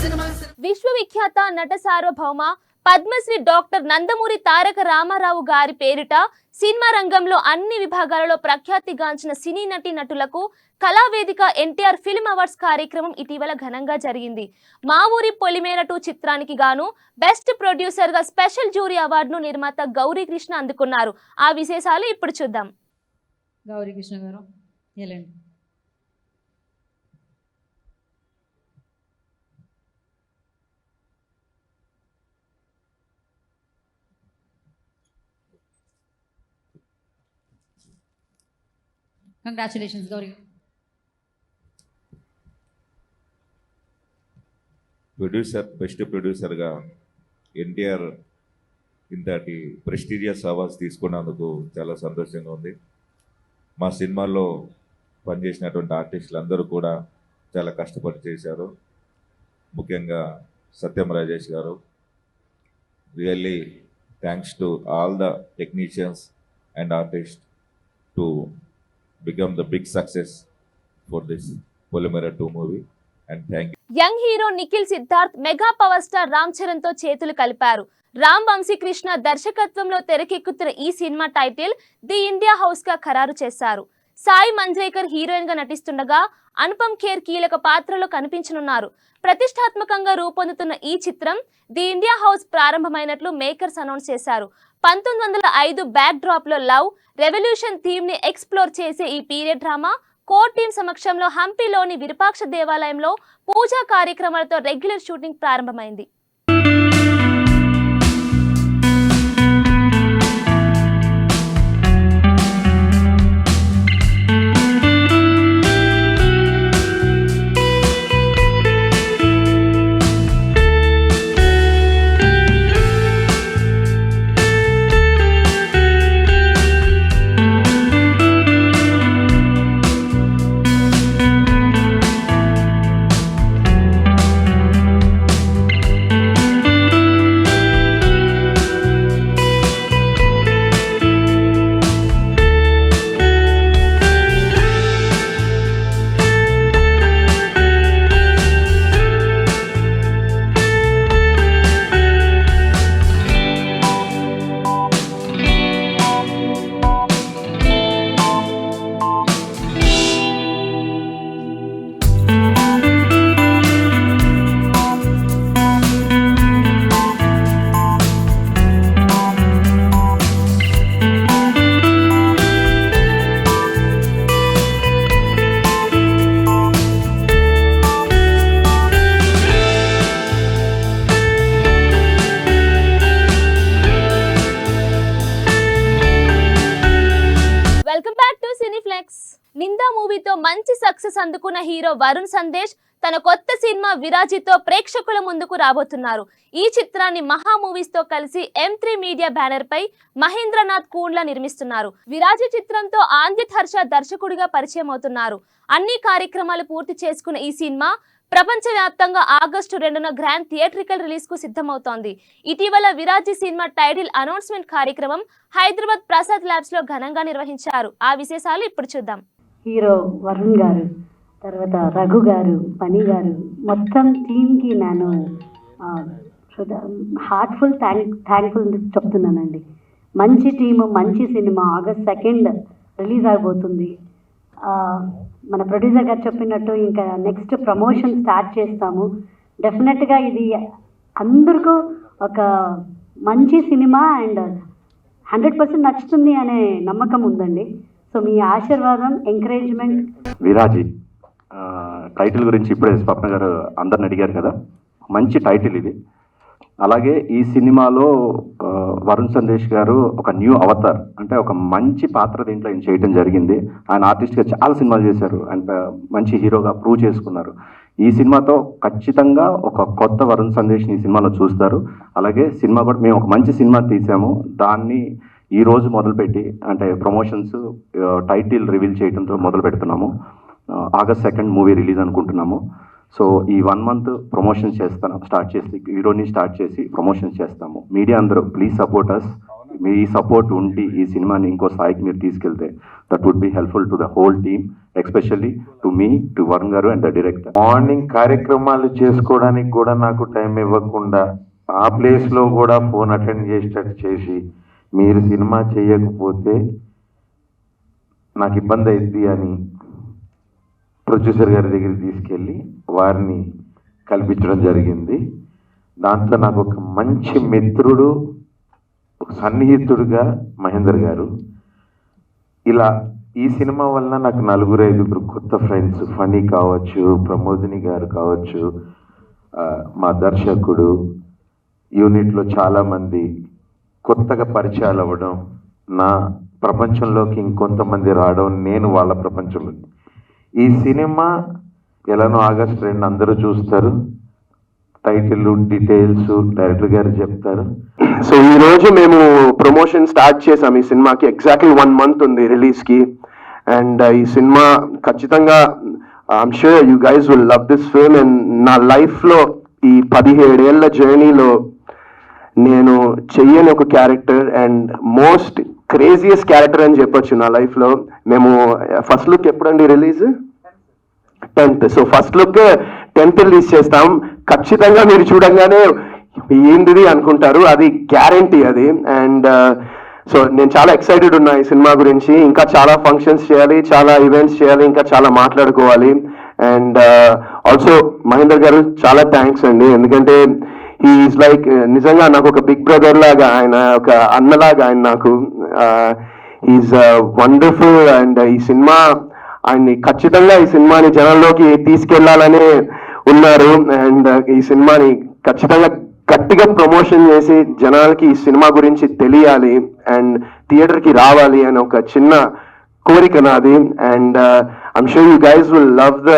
cinema. విశ్వవిఖ్యాత నట సార్వభౌమ పద్మశ్రీ డాక్టర్ నందమూరి తారక రామారావు గారి పేరిట సినిమా రంగంలో అన్ని విభాగాలలో ప్రఖ్యాతిగాంచిన సినీ నటి నటులకు కళావేదిక ఎన్టీఆర్ ఫిల్మ్ అవార్డ్స్ కార్యక్రమం ఇటీవల ఘనంగా జరిగింది. మా ఊరి పొలిమేర 2 చిత్రానికి గాను బెస్ట్ ప్రొడ్యూసర్ గా స్పెషల్ జ్యూరీ అవార్డును నిర్మాత గౌరీ కృష్ణ అందుకున్నారు. ఆ విశేషాలు ఇప్పుడు చూద్దాం. గౌరీ కృష్ణ గారు ఎలాంటి కంగ్రాచులేషన్స్ గౌరీ. బెస్ట్ ప్రొడ్యూసర్గా ఎన్టీఆర్ ఇంతటి ప్రెస్టీజియస్ అవార్డ్స్ తీసుకున్నందుకు చాలా సంతోషంగా ఉంది. మా సినిమాల్లో పనిచేసినటువంటి ఆర్టిస్టులు అందరూ కూడా చాలా కష్టపడి చేశారు. ముఖ్యంగా సత్యం రాజేష్ గారు, really thanks to all the technicians and artist to become the big success for this Polymera 2 movie and thank you. Young hero Nikhil Siddharth mega power star Ram Charan తో చేతులు కలిపారు. రామ్ వంశీకృష్ణ దర్శకత్వంలో తెరకెక్కుతున్న ఈ cinema title the India house గా ఖరారు చేశారు. సాయి మంజ్రేకర్ హీరోయిన్ గా నటిస్తుండగా అనుపమ్ ఖేర్ కీలక పాత్రలో కనిపించనున్నారు. ప్రతిష్టాత్మకంగా రూపొందుతున్న ఈ చిత్రం ది ఇండియా హౌస్ ప్రారంభమైనట్లు మేకర్స్ అనౌన్స్ చేశారు. 1905 బ్యాక్ డ్రాప్ లో లవ్ రెవల్యూషన్ థీమ్ ని ఎక్స్ప్లోర్ చేసే ఈ పీరియడ్ డ్రామా కోర్ టీం సమక్షంలో హంపీలోని విరూపాక్ష దేవాలయంలో పూజా కార్యక్రమాలతో రెగ్యులర్ షూటింగ్ ప్రారంభమైంది. నిందా మూవీతో మంచి సక్సెస్ అందుకున్న హీరో వరుణ్ సందేశ్ తన కొత్త సినిమా విరాజితో ప్రేక్షకుల ముందుకు రాబోతున్నారు. ఈ చిత్రాన్ని మహా మూవీస్ తో కలిసి M3 మీడియా బ్యానర్ పై మహేంద్రనాథ్ కూండ్ల నిర్మిస్తున్నారు. విరాజి చిత్రంతో ఆందిత్ హర్ష దర్శకుడిగా పరిచయం అవుతున్నారు. అన్ని కార్యక్రమాలు పూర్తి చేసుకున్న ఈ సినిమా ప్రపంచవ్యాప్తంగా ఆగస్టు 2న గ్రాండ్ థియేట్రికల్ రిలీజ్ కు సిద్ధమవుతోంది. ఇటీవల విరాజి సినిమా టైటిల్ అనౌన్స్మెంట్ కార్యక్రమం హైదరాబాద్ ప్రసాద్ ల్యాబ్స్ లో ఘనంగా నిర్వహించారు. ఆ విశేషాలు ఇప్పుడు చూద్దాం. హీరో వరుణ్ గారు, తర్వాత రఘు గారు, పని గారు, మొత్తం టీమ్కి నేను హార్ట్ఫుల్ థ్యాంక్ఫుల్ చెప్తున్నానండి. మంచి టీము, మంచి సినిమా ఆగస్ట్ 2 రిలీజ్ అయిపోతుంది. మన ప్రొడ్యూసర్ గారు చెప్పినట్టు ఇంకా నెక్స్ట్ ప్రమోషన్ స్టార్ట్ చేస్తాము. డెఫినెట్గా ఇది అందరికీ ఒక మంచి సినిమా అండ్ 100% నచ్చుతుంది అనే నమ్మకం ఉందండి. సో మీ ఆశీర్వాదం, ఎంకరేజ్మెంట్. విరాజి టైటిల్ గురించి ఇప్పుడే స్వప్న గారు అందరిని అడిగారు కదా, మంచి టైటిల్ ఇది. అలాగే ఈ సినిమాలో వరుణ్ సందేశ్ గారు ఒక న్యూ అవతార్, అంటే ఒక మంచి పాత్ర దీంట్లో ఆయన చేయడం జరిగింది. ఆయన ఆర్టిస్ట్గా చాలా సినిమాలు చేశారు అండ్ మంచి హీరోగా ప్రూవ్ చేసుకున్నారు. ఈ సినిమాతో ఖచ్చితంగా ఒక కొత్త వరుణ్ సందేశ్ని ఈ సినిమాలో చూస్తారు. అలాగే సినిమా కూడా మేము ఒక మంచి సినిమా తీసాము, దాన్ని ఈ రోజు మొదలుపెట్టి అంటే ప్రమోషన్స్ టైటిల్ రివీల్ చేయడంతో మొదలు పెడుతున్నాము. ఆగస్ట్ 2 మూవీ రిలీజ్ అనుకుంటున్నాము. సో ఈ 1 month ప్రమోషన్స్ చేస్తాను, హీరోని స్టార్ట్ చేసి ప్రమోషన్స్ చేస్తాము. మీడియా అందరూ ప్లీజ్ సపోర్ట్ అస్. మీ సపోర్ట్ ఉండి ఈ సినిమాని ఇంకో స్థాయికి మీరు తీసుకెళ్తే that would be helpful to the whole team, especially to me, to Varun గారు అండ్ ద డైరెక్టర్. మార్నింగ్ కార్యక్రమాలు చేసుకోవడానికి కూడా నాకు టైం ఇవ్వకుండా ఆ ప్లేస్లో కూడా ఫోన్ అటెండ్ చేసేటట్టు చేసి మీరు సినిమా చేయకపోతే నాకు ఇబ్బంది అయింది అని ప్రొడ్యూసర్ గారి దగ్గరికి తీసుకెళ్ళి వారిని కల్పించడం జరిగింది. దాంతో నాకు ఒక మంచి మిత్రుడు, ఒక సన్నిహితుడుగా మహేందర్ గారు. ఇలా ఈ సినిమా వల్ల నాకు 4-5 కొత్త ఫ్రెండ్స్, ఫనీ కావచ్చు, ప్రమోదిని గారు కావచ్చు, మా దర్శకుడు, యూనిట్లో చాలామంది కొత్తగా పరిచయాలు అవ్వడం, నా ప్రపంచంలోకి ఇంకొంతమంది రావడం, నేను వాళ్ళ ప్రపంచంలో. ఈ సినిమా ఎలానో ఆగస్ట్ 2 అందరూ చూస్తారు. టైటిల్ డీటెయిల్స్ డైరెక్టర్ గారు చెప్తారు. సో ఈ రోజు మేము ప్రమోషన్ స్టార్ట్ చేసాం ఈ సినిమాకి. ఎగ్జాక్ట్లీ 1 month ఉంది రిలీజ్కి. అండ్ ఈ సినిమా ఖచ్చితంగా I'm sure you guys will love this film. And నా లైఫ్లో ఈ 17 ఏళ్ల జర్నీలో నేను చెయ్యని ఒక character and most craziest character అని చెప్పొచ్చు నా లైఫ్లో. మేము ఫస్ట్ లుక్ ఎప్పుడండి release? 10th. So first look 10th release చేస్తాం. ఖచ్చితంగా మీరు చూడంగానే ఏంటిది అనుకుంటారు, అది గ్యారంటీ అది. అండ్ సో నేను చాలా ఎక్సైటెడ్ ఉన్నా ఈ సినిమా గురించి. ఇంకా చాలా ఫంక్షన్స్ చేయాలి, చాలా ఈవెంట్స్ చేయాలి, ఇంకా చాలా మాట్లాడుకోవాలి. అండ్ ఆల్సో మహేందర్ గారు చాలా థ్యాంక్స్ అండి, ఎందుకంటే హీఈస్ లైక్ నిజంగా నాకు ఒక బిగ్ బ్రదర్ లాగా, ఆయన ఒక అన్నలాగా ఆయన నాకు. He's wonderful. అండ్ ఈ సినిమా ఆయన్ని ఖచ్చితంగా ఈ సినిమాని జనంలోకి తీసుకెళ్లాలనే ఉన్నారు. అండ్ ఈ సినిమాని ఖచ్చితంగా గట్టిగా ప్రమోషన్ చేసి జనాలకి ఈ సినిమా గురించి తెలియాలి అండ్ థియేటర్కి రావాలి అని ఒక చిన్న కోరిక నాది. And I'm sure you guys will love the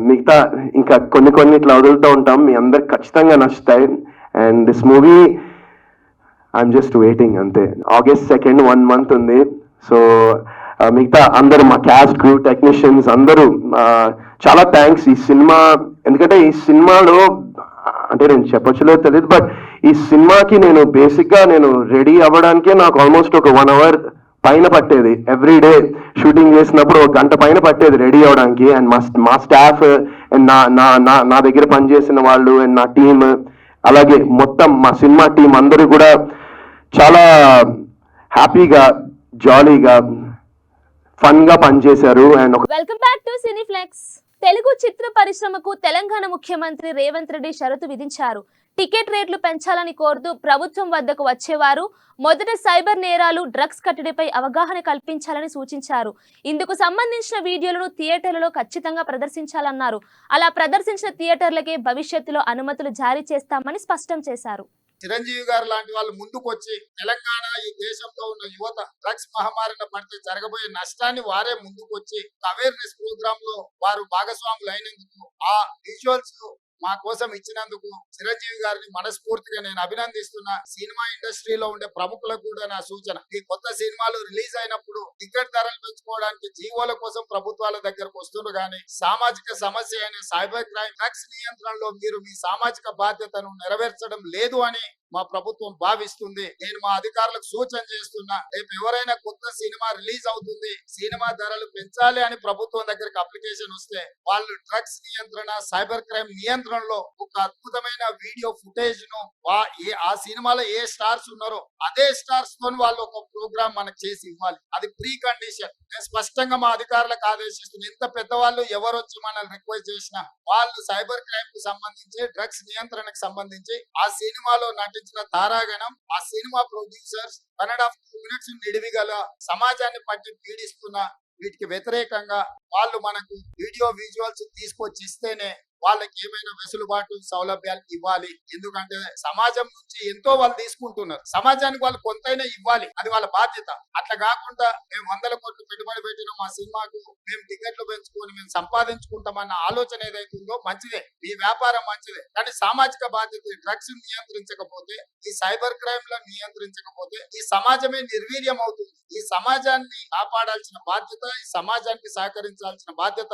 మిగతా ఇంకా కొన్ని ఇట్లా వదులుతూ ఉంటాం, మీ అందరికి ఖచ్చితంగా నచ్చుతాయి. And this movie I'm just waiting అంతే. August 2 1 month ఉంది. సో మిగతా అందరూ మా క్యాస్ట్ క్రూ, టెక్నీషియన్స్ అందరూ చాలా థ్యాంక్స్. ఈ సినిమా ఎందుకంటే ఈ సినిమాలో అంటే నేను చెప్పొచ్చులో తెలియదు, బట్ ఈ సినిమాకి నేను బేసిక్గా నేను రెడీ అవ్వడానికే నాకు ఆల్మోస్ట్ ఒక 1 hour పైన పట్టేది. ఎవ్రీ డే షూటింగ్ చేసినప్పుడు 1 గంట పైన పట్టేది రెడీ అవ్వడానికి. అండ్ మా స్టాఫ్ అండ్ నా దగ్గర పనిచేసిన వాళ్ళు అండ్ నా టీమ్, అలాగే మొత్తం మా సినిమా టీం అందరూ కూడా చాలా హ్యాపీగా, జాలీగా, ఫన్ గా పనిచేశారు. And welcome back to Cineflex. Telugu చిత్ర పరిశ్రమకు తెలంగాణ ముఖ్యమంత్రి రేవంత్ రెడ్డి షరతు విధించారు. టికెట్ రేట్లు పెంచాలని కోరుతూ ప్రభుత్వం వద్దకు వచ్చేవారు మొదట సైబర్ నేరాలు, డ్రగ్స్ కట్టడిపై అవగాహన కల్పించాలని సూచించారు. ఇందుకు సంబంధించిన వీడియోలను థియేటర్లలో ఖచ్చితంగా ప్రదర్శించాలన్నారు. అలా ప్రదర్శించిన థియేటర్లకే భవిష్యత్తులో అనుమతులు జారీ చేస్తామని స్పష్టం చేశారు. చిరంజీవి గారు లాంటి వాళ్ళు ముందుకొచ్చి తెలంగాణ ఈ దేశంలో ఉన్న యువత డ్రగ్స్ మహమ్మారిన పడితే జరగబోయే నష్టాన్ని వారే ముందుకొచ్చి అవేర్నెస్ ప్రోగ్రామ్ లో వారు భాగస్వాములు అయినందుకు, ఆ విజువల్స్ మా కోసం ఇచ్చినందుకు చిరంజీవి గారిని మనస్ఫూర్తిగా నేను అభినందిస్తున్నా. సినిమా ఇండస్ట్రీలో ఉండే ప్రముఖులకు కూడా నా సూచన, ఈ కొత్త సినిమాలు రిలీజ్ అయినప్పుడు టికెట్ ధరలు పెంచుకోవడానికి జీవోల కోసం ప్రభుత్వాల దగ్గరకు వస్తున్నారు, కానీ సామాజిక సమస్య అయిన సైబర్ క్రైమ్, డ్రగ్స్ నియంత్రణలో మీరు మీ సామాజిక బాధ్యతను నెరవేర్చడం లేదు అని మా ప్రభుత్వం భావిస్తుంది. నేను మా అధికారులకు సూచన చేస్తున్నా, రేపు ఎవరైనా కొత్త సినిమా రిలీజ్ అవుతుంది, సినిమా ధరలు పెంచాలి అని ప్రభుత్వం దగ్గరకు అప్లికేషన్ వస్తే వాళ్ళు డ్రగ్స్ నియంత్రణ, సైబర్ క్రైమ్ నియంత్రణలో ఒక అద్భుతమైన వీడియో ఫుటేజ్ ను ఆ సినిమాలో ఏ స్టార్స్ ఉన్నారో అదే స్టార్స్ తో వాళ్ళు ఒక ప్రోగ్రామ్ మనకు చేసి ఇవ్వాలి. అది ప్రీ కండిషన్. నేను స్పష్టంగా మా అధికారులకు ఆదేశిస్తున్నాను, ఎంత పెద్దవాళ్ళు ఎవరు వచ్చి మనల్ని రిక్వెస్ట్ చేసినా వాళ్ళు సైబర్ క్రైమ్ కు సంబంధించి, డ్రగ్స్ నియంత్రణకు సంబంధించి ఆ సినిమాలో నటించిన తారాగణం, ఆ సినిమా ప్రొడ్యూసర్స్ 1.5 minutes నిడివిగల సమాజాన్ని పట్టి పీడిస్తున్న వీటికి వ్యతిరేకంగా వాళ్ళు మనకు వీడియో విజువల్స్ తీసుకొచ్చి ఇస్తేనే వాళ్ళకి ఏమైనా వెసులుబాటు, సౌలభ్యాలు ఇవ్వాలి. ఎందుకంటే సమాజం నుంచి ఎంతో వాళ్ళు తీసుకుంటున్నారు, సమాజానికి వాళ్ళు కొంతైనా ఇవ్వాలి, అది వాళ్ళ బాధ్యత. అట్లా కాకుండా మేము 100 కోట్లు పెట్టుబడి పెట్టిన మా సినిమాకు మేము టికెట్లు పెంచుకొని మేము సంపాదించుకుంటామన్న ఆలోచన ఏదైతుందో మంచిదే, ఈ వ్యాపారం మంచిదే, కానీ సామాజిక బాధ్యత డ్రగ్స్ నియంత్రించకపోతే, ఈ సైబర్ క్రైమ్ లో నియంత్రించకపోతే ఈ సమాజమే నిర్వీర్యం అవుతుంది. ఈ సమాజాన్ని కాపాడాల్సిన బాధ్యత, ఈ సమాజానికి సహకరించాల్సిన బాధ్యత